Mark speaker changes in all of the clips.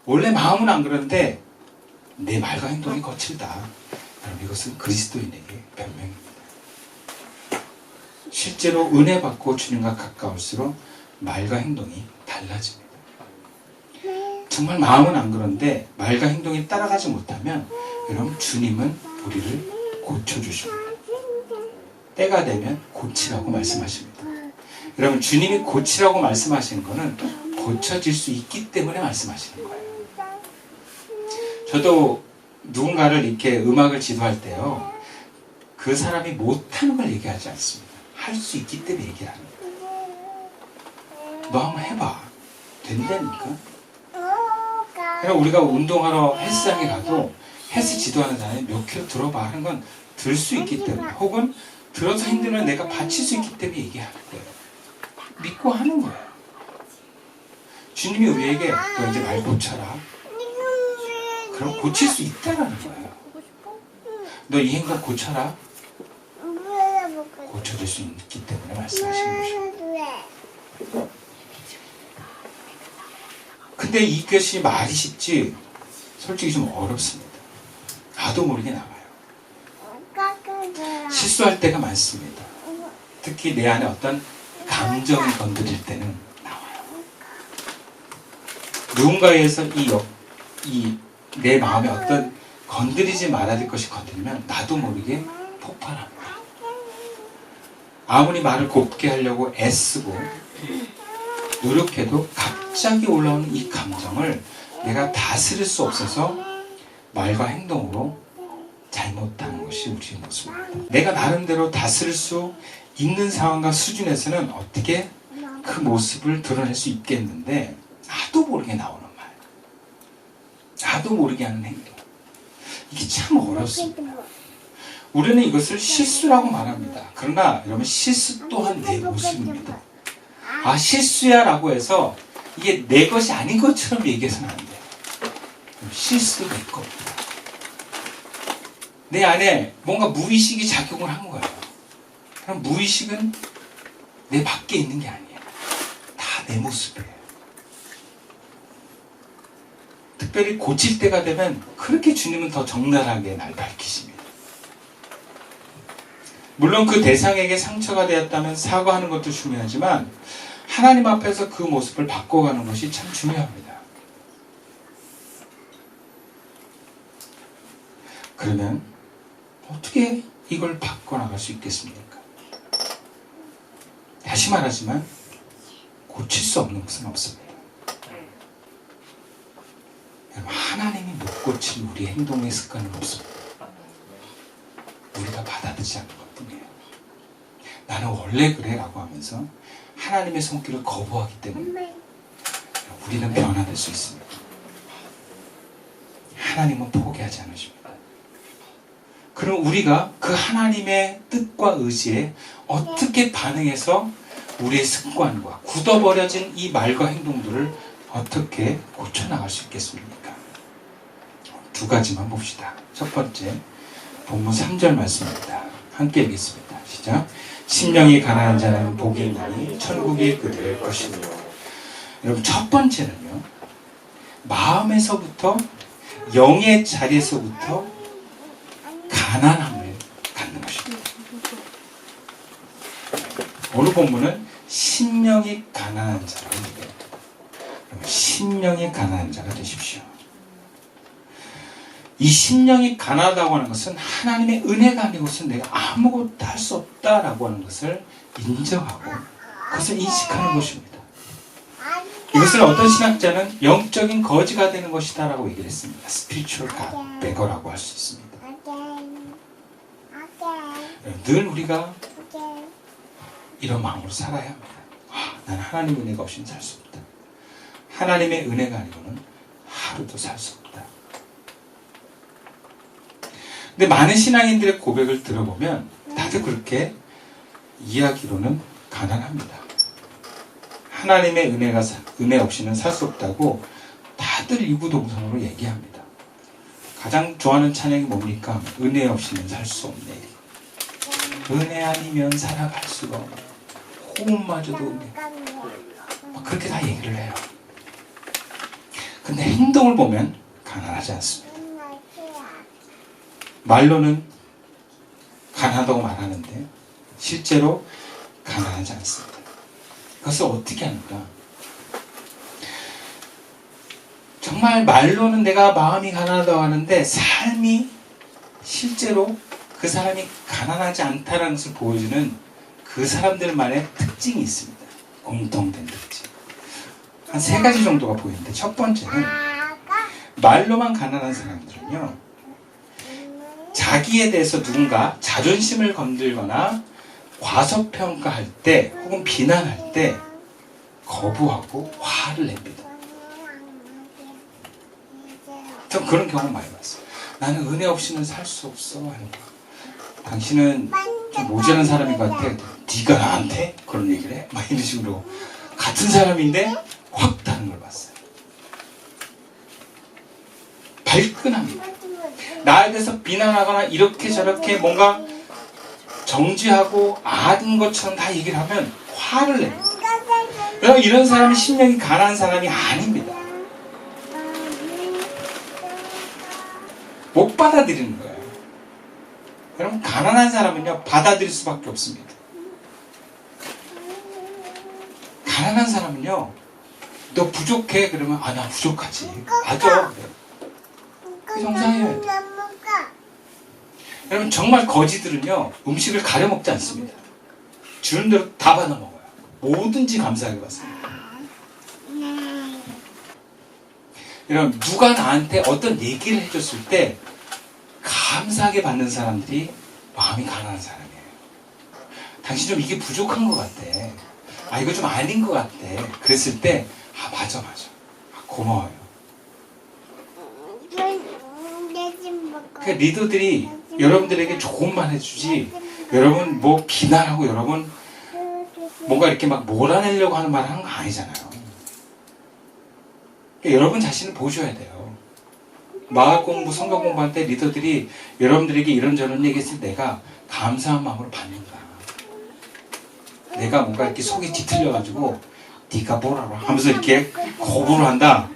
Speaker 1: 원래 마음은 안 그런데 내 말과 행동이 거칠다. 여러분, 이것은 그리스도인에게 변명입니다. 실제로 은혜 받고 주님과 가까울수록 말과 행동이 달라집니다. 정말 마음은 안 그런데 말과 행동이 따라가지 못하면 여러분, 주님은 우리를 고쳐주십니다. 때가 되면 고치라고 말씀하십니다. 여러분, 주님이 고치라고 말씀하시는 것은 고쳐질 수 있기 때문에 말씀하시는 거예요. 저도 누군가를 이렇게 음악을 지도할 때요, 그 사람이 못하는 걸 얘기하지 않습니다. 할 수 있기 때문에 얘기를 합니다. 너 한번 해봐. 된다니까. 그러니까 우리가 운동하러 헬스장에 가도 헬스 지도하는 사람이 몇 킬로 들어봐 하는 건 들 수 있기 때문에, 혹은 들어서 힘들면 내가 받칠 수 있기 때문에 얘기하는 거예요. 믿고 하는 거예요. 주님이 우리에게 너 이제 말 고쳐라. 그럼 고칠 수 있다라는 거예요. 너 이 행동 고쳐라. 고쳐줄 수 있기 때문에 말씀하시는 것입니다. 근데 이것이 말이 쉽지 솔직히 좀 어렵습니다. 나도 모르게 나와요. 실수할 때가 많습니다. 특히 내 안에 어떤 감정이 건드릴 때는 나와요. 누군가에 의해서 내 마음에 어떤 건드리지 말아야 될 것이 건드리면 나도 모르게 폭발합니다. 아무리 말을 곱게 하려고 애쓰고 노력해도 갑자기 올라오는 이 감정을 내가 다스릴 수 없어서 말과 행동으로 잘못하는 것이 우리의 모습입니다. 내가 나름대로 다스릴 수 있는 상황과 수준에서는 어떻게 그 모습을 드러낼 수 있겠는데, 나도 모르게 나오는 말, 나도 모르게 하는 행동, 이게 참 어렵습니다. 우리는 이것을 실수라고 말합니다. 그러나 여러분, 실수 또한 내 모습입니다. 아, 실수야 라고 해서 이게 내 것이 아닌 것처럼 얘기해서는 안 돼요. 실수도 내 겁니다. 내 안에 뭔가 무의식이 작용을 한 거예요. 그럼 무의식은 내 밖에 있는 게 아니에요. 다 내 모습이에요. 특별히 고칠 때가 되면 그렇게 주님은 더 적나라하게 날 밝히십니다. 물론 그 대상에게 상처가 되었다면 사과하는 것도 중요하지만 하나님 앞에서 그 모습을 바꿔가는 것이 참 중요합니다. 그러면 어떻게 이걸 바꿔나갈 수 있겠습니까? 다시 말하지만 고칠 수 없는 것은 없습니다. 하나님이 못 고칠 우리 행동의 습관은 없습니다. 우리가 받아들이지 않는 것뿐이에요. 나는 원래 그래 라고 하면서 하나님의 손길을 거부하기 때문에 우리는 변화될 수 있습니다. 하나님은 포기하지 않으십니다. 그럼 우리가 그 하나님의 뜻과 의지에 어떻게 반응해서 우리의 습관과 굳어버려진 이 말과 행동들을 어떻게 고쳐나갈 수 있겠습니까? 두 가지만 봅시다. 첫 번째, 본문 3절 말씀입니다. 함께 읽겠습니다. 시작. 심령이 가난한 자는 복이 있나니 천국이 그들의 것이며. 여러분, 첫 번째는요, 마음에서부터, 영의 자리에서부터 가난함을 갖는 것입니다. 오늘 본문은 심령이 가난한 자라고 얘기합니다. 심령이 가난한 자가 되십시오. 이 심령이 가난하다고 하는 것은 하나님의 은혜가 아니고서 내가 아무것도 할 수 없다라고 하는 것을 인정하고 그것을 인식하는 것입니다. 이것을 어떤 신학자는 영적인 거지가 되는 것이다 라고 얘기를 했습니다. spiritual God, beggar라고 할 수 있습니다. 늘 우리가 이런 마음으로 살아야 합니다. 나는 하나님의 은혜가 없이는 살 수 없다. 하나님의 은혜가 아니고는 하루도 살 수 없다. 근데 많은 신앙인들의 고백을 들어보면 다들 그렇게 이야기로는 가난합니다. 하나님의 은혜 없이는 살 수 없다고 다들 이구동성으로 얘기합니다. 가장 좋아하는 찬양이 뭡니까? 은혜 없이는 살 수 없네. 은혜 아니면 살아갈 수가 없네. 호흡마저도 은혜. 그렇게 다 얘기를 해요. 근데 행동을 보면 가난하지 않습니다. 말로는 가난하다고 말하는데 실제로 가난하지 않습니다. 그것을 어떻게 하는가? 정말 말로는 내가 마음이 가난하다고 하는데 삶이 실제로 그 사람이 가난하지 않다는 것을 보여주는 그 사람들만의 특징이 있습니다. 공통된 특징. 한 3가지 정도가 보이는데, 첫 번째는 말로만 가난한 사람들은요, 자기에 대해서 누군가 자존심을 건들거나 과소평가할 때 혹은 비난할 때 거부하고 화를 냅니다. 전 그런 경험 많이 봤어요. 나는 은혜 없이는 살 수 없어 하는 거. 당신은 좀 모자란 사람인 것 같아. 네가 나한테 그런 얘기를 해? 막 이런 식으로. 같은 사람인데 확 다른 걸 봤어요. 발끈합니다. 나에 대해서 비난하거나 이렇게 저렇게 뭔가 정죄하고 아는 것처럼 다 얘기를 하면 화를 냅니다. 여러분, 이런 사람은 심령이 가난한 사람이 아닙니다. 못 받아들이는 거예요. 여러분, 가난한 사람은요, 받아들일 수밖에 없습니다. 가난한 사람은요, 너 부족해? 그러면, 아, 나 부족하지. 맞아. 그래. 그게 정상이에요. 여러분, 정말 거지들은요, 음식을 가려 먹지 않습니다. 주는 대로 다 받아 먹어요. 뭐든지 감사하게 받습니다. 여러분, 누가 나한테 어떤 얘기를 해줬을 때 감사하게 받는 사람들이 마음이 가난한 사람이에요. 당신 좀 이게 부족한 것 같아. 아, 이거 좀 아닌 것 같아. 그랬을 때, 아, 맞아. 아, 고마워요. 그러니까 리더들이 여러분들에게 좋은 말 해주지, 여러분 뭐 비난하고 여러분 뭔가 이렇게 막 몰아내려고 하는 말 하는 거 아니잖아요. 그러니까 여러분 자신을 보셔야 돼요. 마을 공부, 성경 공부할 때 리더들이 여러분들에게 이런저런 얘기했을 때 내가 감사한 마음으로 받는다. 내가 뭔가 이렇게 속이 뒤틀려가지고 네가 뭐라고 하면서 이렇게 거부를 한다.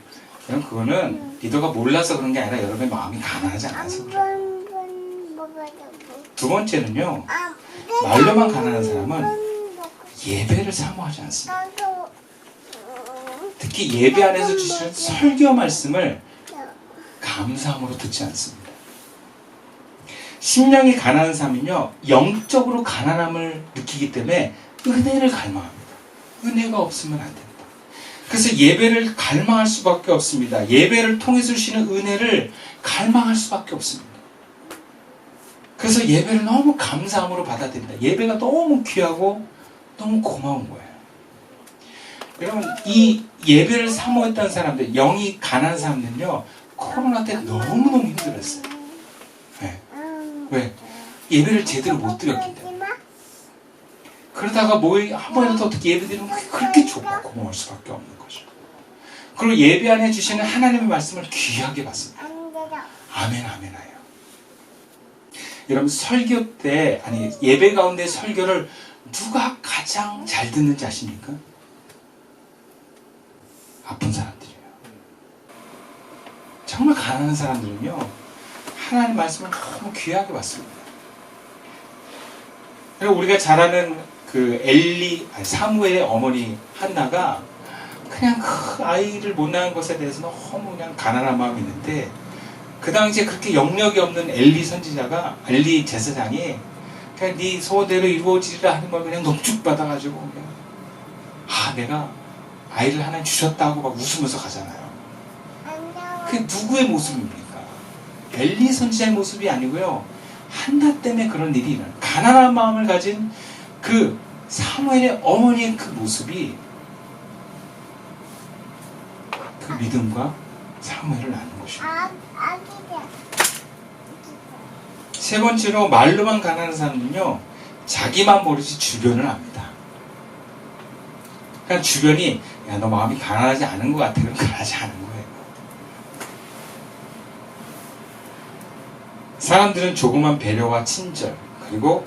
Speaker 1: 그럼 그거는 리더가 몰라서 그런 게 아니라 여러분의 마음이 가난하지 않아서 그래요. 두 번째는요, 말로만 가난한 사람은 예배를 사모하지 않습니다. 특히 예배 안에서 주시는 설교 말씀을 감사함으로 듣지 않습니다. 심령이 가난한 사람은요, 영적으로 가난함을 느끼기 때문에 은혜를 갈망합니다. 은혜가 없으면 안 된다. 그래서 예배를 갈망할 수밖에 없습니다. 예배를 통해서 주시는 은혜를 갈망할 수밖에 없습니다. 그래서 예배를 너무 감사함으로 받아들인다. 예배가 너무 귀하고 너무 고마운 거예요. 여러분, 이 예배를 사모했던 사람들, 영이 가난한 사람들은요, 코로나 때 너무너무 힘들었어요. 네. 왜? 예배를 제대로 못 드렸기 때문에. 그러다가 뭐 한 번이라도 어떻게 예배 드리면 그렇게 좋고 고마울 수밖에 없는 거죠. 그리고 예배 안에 주시는 하나님의 말씀을 귀하게 받습니다. 아멘, 아멘하여. 여러분, 설교 때, 아니, 예배 가운데 설교를 누가 가장 잘 듣는지 아십니까? 아픈 사람들이에요. 정말 가난한 사람들은요, 하나님 말씀을 너무 귀하게 받습니다. 그리고 우리가 잘 아는 그 사무엘의 어머니 한나가 그냥 그 아이를 못 낳은 것에 대해서 너무 그냥 가난한 마음이 있는데, 그 당시에 그렇게 영력이 없는 엘리 제사장이 그냥 네 소원대로 이루어지리라 하는 걸 그냥 넙죽 받아가지고 그냥, 아, 내가 아이를 하나 주셨다고 막 웃으면서 가잖아요. 그게 누구의 모습입니까? 엘리 선지자의 모습이 아니고요, 한나 때문에 그런 일이 일어나요. 가난한 마음을 가진 그 사무엘의 어머니의 그 모습이 그 믿음과 사무엘을 낳는 것입니다. 세 번째로, 말로만 가난한 사람은요, 자기만 모르지 주변을 압니다. 그러니까 주변이, 야, 너 마음이 가난하지 않은 것 같아. 그럼 가난하지 않은 거예요. 사람들은 조그만 배려와 친절, 그리고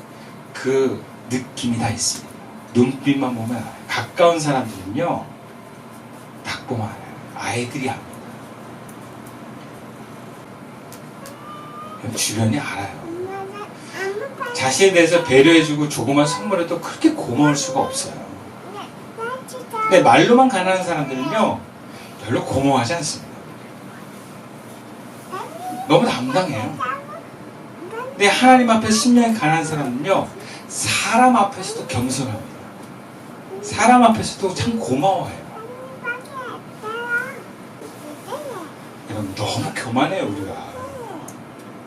Speaker 1: 그 느낌이 다 있습니다. 눈빛만 보면 알아요. 가까운 사람들은요, 딱 보면 알아요. 아이들이 합니다. 주변이 알아요. 자신에 대해서 배려해주고 조그만 선물해도 그렇게 고마울 수가 없어요. 근데 말로만 가난한 사람들은요, 별로 고마워하지 않습니다. 너무 담당해요. 근데 하나님 앞에 심령이 가난한 사람은요, 사람 앞에서도 겸손합니다. 사람 앞에서도 참 고마워해요. 여러분, 너무 교만해요, 우리가.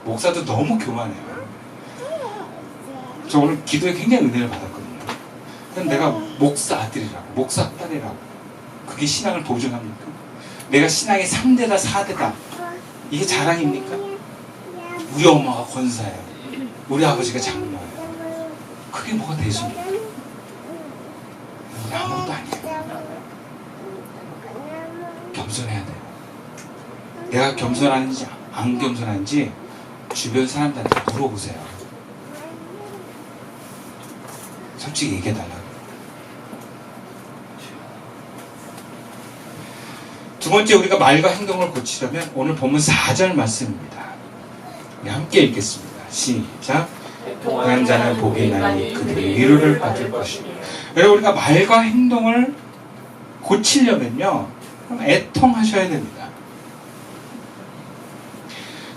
Speaker 1: 목사도 너무 교만해요. 저 오늘 기도에 굉장히 은혜를 받았거든요. 그럼 내가 목사 아들이라고, 목사 딸이라고, 그게 신앙을 보증합니까? 내가 신앙의 3대다 4대다, 이게 자랑입니까? 우리 엄마가 권사예요. 우리 아버지가 장로예요. 그게 뭐가 되십니까? 우리 아무것도 아니에요. 겸손해야 돼요. 내가 겸손하는지 안 겸손한지 주변 사람들한테 물어보세요. 솔직히 얘기해달라고. 두 번째, 우리가 말과 행동을 고치려면 오늘 본문 4절 말씀입니다. 우리 함께 읽겠습니다. 시작. 애통하는 자는 복이 있나니 그들이 위로를 받을 것입니다. 여러분, 우리가 말과 행동을 고치려면요, 그럼 애통하셔야 됩니다.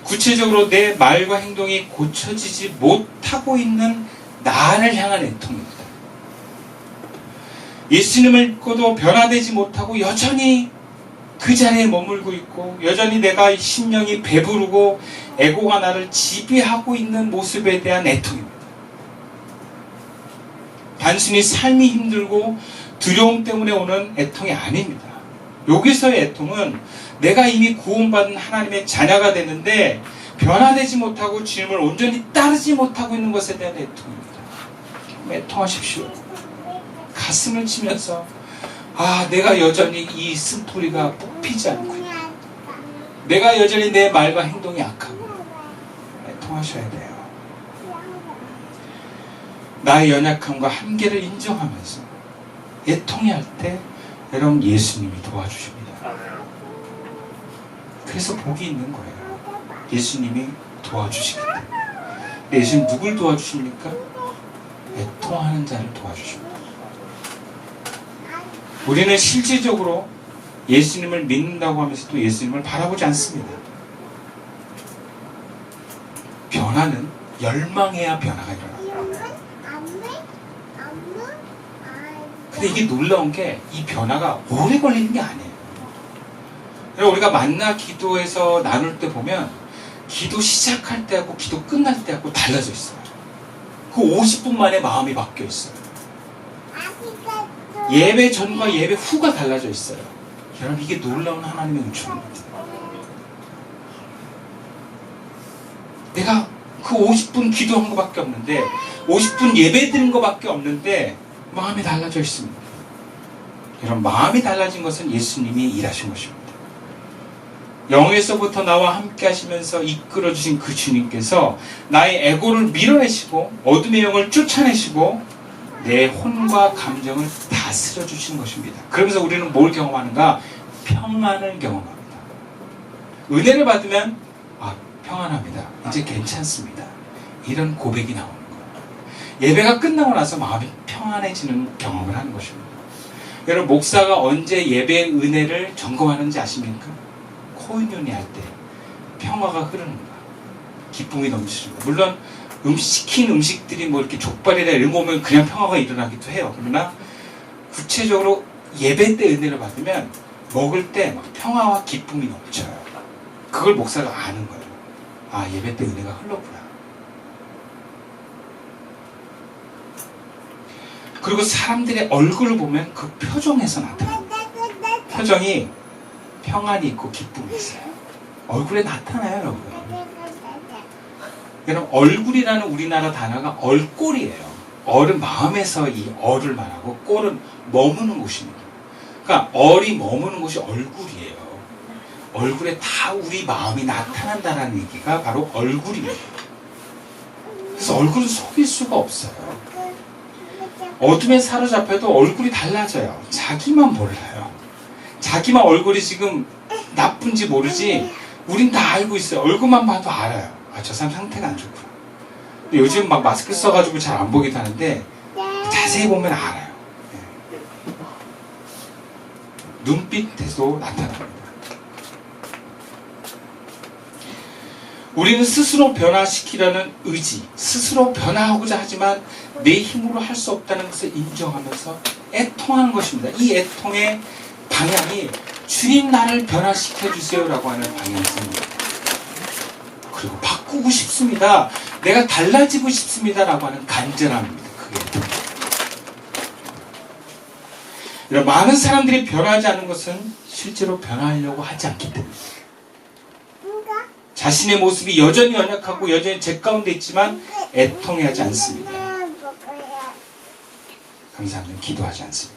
Speaker 1: 구체적으로 내 말과 행동이 고쳐지지 못하고 있는 나를 향한 애통입니다. 예수님을 믿고도 변화되지 못하고 여전히 그 자리에 머물고 있고, 여전히 내가 심령이 배부르고 에고가 나를 지배하고 있는 모습에 대한 애통입니다. 단순히 삶이 힘들고 두려움 때문에 오는 애통이 아닙니다. 여기서의 애통은 내가 이미 구원받은 하나님의 자녀가 되는데 변화되지 못하고 주님을 온전히 따르지 못하고 있는 것에 대한 애통입니다. 애통하십시오. 가슴을 치면서, 아, 내가 여전히 이 쓴뿌리가 뽑히지 않고, 내가 여전히 내 말과 행동이 악하고, 애통하셔야 돼요. 나의 연약함과 한계를 인정하면서 애통해야 할 때 여러분, 예수님이 도와주십니다. 그래서 복이 있는 거예요. 예수님이 도와주시기 때문에. 예수님 누굴 도와주십니까? 애통하는 자를 도와주십니다. 우리는 실질적으로 예수님을 믿는다고 하면서도 예수님을 바라보지 않습니다. 변화는 열망해야 변화가 일어납니다. 근데 이게 놀라운 게 이 변화가 오래 걸리는 게 아니에요. 우리가 만나 기도에서 나눌 때 보면 기도 시작할 때하고 기도 끝날 때하고 달라져 있어요. 그 50분 만에 마음이 바뀌어 있어요. 예배 전과 예배 후가 달라져 있어요. 여러분, 이게 놀라운 하나님의 은총입니다. 내가 그 50분 기도한 것밖에 없는데, 50분 예배 드린 것밖에 없는데 마음이 달라져 있습니다. 여러분, 마음이 달라진 것은 예수님이 일하신 것입니다. 영에서부터 나와 함께 하시면서 이끌어주신 그 주님께서 나의 에고를 밀어내시고 어둠의 영을 쫓아내시고 내 혼과 감정을 다스려 주시는 것입니다. 그러면서 우리는 뭘 경험하는가? 평안을 경험합니다. 은혜를 받으면, 아, 평안합니다. 이제 괜찮습니다. 이런 고백이 나오는 거예요. 예배가 끝나고 나서 마음이 평안해지는 경험을 하는 것입니다. 여러분, 목사가 언제 예배의 은혜를 점검하는지 아십니까? 코인연이 할 때 평화가 흐르는가, 기쁨이 넘치는가. 물론 시킨 음식들이 뭐 이렇게 족발이나 이런 거 오면 그냥 평화가 일어나기도 해요. 그러나 구체적으로 예배 때 은혜를 받으면 먹을 때 막 평화와 기쁨이 넘쳐요. 그걸 목사가 아는 거예요. 아, 예배 때 은혜가 흘렀구나. 그리고 사람들의 얼굴을 보면 그 표정에서 나타납니다. 표정이 평안이 있고 기쁨이 있어요. 얼굴에 나타나요, 여러분. 여러분, 얼굴이라는 우리나라 단어가 얼꼴이에요. 얼은 마음에서 이 얼을 말하고 꼴은 머무는 곳입니다. 그러니까 얼이 머무는 곳이 얼굴이에요. 얼굴에 다 우리 마음이 나타난다는 얘기가 바로 얼굴입니다. 그래서 얼굴은 속일 수가 없어요. 어둠에 사로잡혀도 얼굴이 달라져요. 자기만 몰라요. 자기만 얼굴이 지금 나쁜지 모르지 우린 다 알고 있어요. 얼굴만 봐도 알아요. 아, 저 사람 상태가 안 좋구나. 근데 요즘 막 마스크 써가지고 잘 안 보기도 하는데 자세히 보면 알아요. 예. 눈빛에도 나타납니다. 우리는 스스로 변화시키려는 의지, 스스로 변화하고자 하지만 내 힘으로 할 수 없다는 것을 인정하면서 애통하는 것입니다. 이 애통의 방향이 주님 나를 변화시켜 주세요라고 하는 방향입니다. 그리고 바꾸고 싶습니다. 내가 달라지고 싶습니다라고 하는 간절함입니다. 그게 애통입니다. 많은 사람들이 변하지 않는 것은 실제로 변하려고 하지 않기 때문입니다. 자신의 모습이 여전히 연약하고 여전히 제 가운데 있지만 애통해하지 않습니다. 감사합니다. 기도하지 않습니다.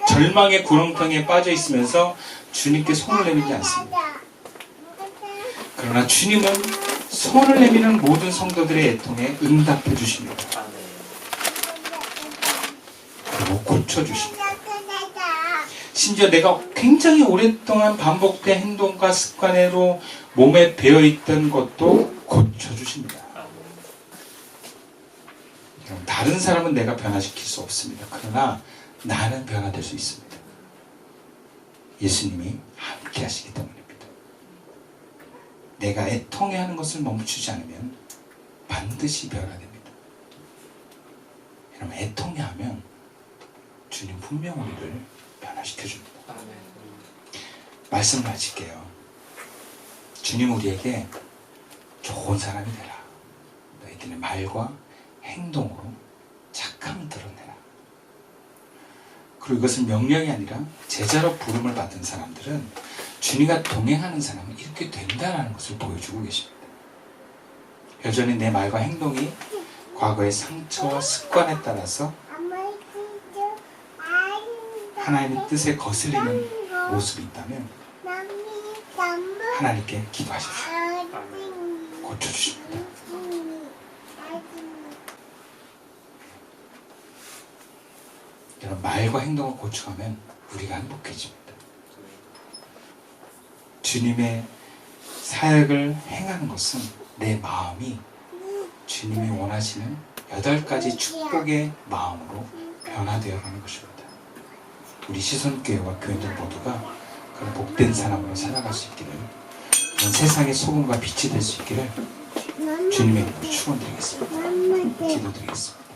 Speaker 1: 절망의 구렁텅이에 빠져 있으면서 주님께 손을 내밀지 않습니다. 그러나 주님은 손을 내미는 모든 성도들의 애통에 응답해 주십니다. 그리고 고쳐 주십니다. 심지어 내가 굉장히 오랫동안 반복된 행동과 습관으로 몸에 배어있던 것도 고쳐주십니다. 다른 사람은 내가 변화시킬 수 없습니다. 그러나 나는 변화될 수 있습니다. 예수님이 함께 하시기 때문입니다. 내가 애통해하는 것을 멈추지 않으면 반드시 변화됩니다. 여러분, 애통해하면 주님 분명 우리를 변화시켜줍니다. 말씀 마칠게요. 주님 우리에게 좋은 사람이 되라. 너희들의 말과 행동으로 착함을 드러내라. 그리고 이것은 명령이 아니라 제자로 부름을 받은 사람들은 주님과 동행하는 사람은 이렇게 된다는 것을 보여주고 계십니다. 여전히 내 말과 행동이 과거의 상처와 습관에 따라서 하나님의 뜻에 거슬리는 모습이 있다면 하나님께 기도하십시오. 고쳐주십니다. 여러분, 말과 행동을 고쳐가면 우리가 행복해집니다. 주님의 사역을 행하는 것은 내 마음이 주님이 원하시는 8가지 축복의 마음으로 변화되어 가는 것입니다. 우리 시선교회와 교인들 모두가 그런 복된 사람으로 살아갈 수 있기를, 그런 세상의 소금과 빛이 될 수 있기를 주님의 이름으로 축원드리겠습니다. 기도드리겠습니다.